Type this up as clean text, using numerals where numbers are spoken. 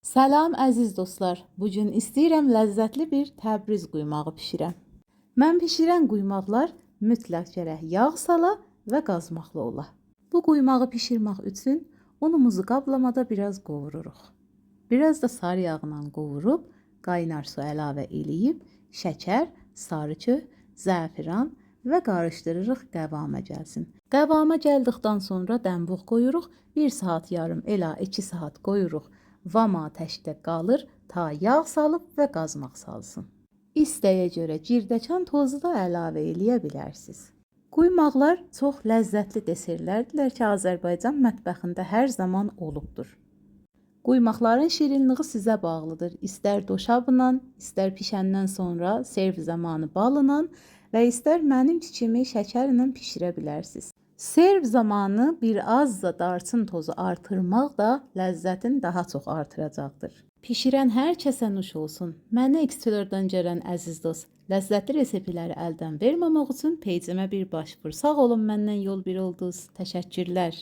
Salam əziz dostlar. Bu gün istəyirəm ləzzətli bir Təbriz quymağı bişirəm. Mən bişirən quymaqlar mütləq gərək yağ sala və qazmaqlı ola. Bu quymağı bişirmək üçün unumuzu qablamada biraz qovururuq. Biraz da sarı yağla qovurub, qaynar su əlavə eləyib, şəkər, sarı kök, zəfiran və qarışdırırıq qəvama gəlsin. Qəvama gəldikdən sonra dənbux qoyuruq, 1 saat yarım elə 2 saat qoyuruq. Vam ateşdə qalır ta yağ salıb və qazmaq salsın. İstəyə görə girdəkan tozu da əlavə eləyə bilərsiniz. Quymaqlar çox ləzzətli deserlərdirlər ki, Azərbaycan mətbəxində hər zaman olubdur. Quymaqların şirinliği sizə bağlıdır. İstər doşabla, istər pişəndən sonra serv zamanı balla və istər mənim kimi şəkərlə bişirə bilərsiniz. Serv zamanı bir az da darçın tozu artırmaq da ləzzətin daha çox artıracaqdır. Pişirən hər kəsə nuş olsun. Məni X4-dən görən əziz dost, ləzzətli reseptləri əldən verməmək üçün peycimə bir baş vur. Sağ olun, məndən yol bir oldunuz. Təşəkkürlər.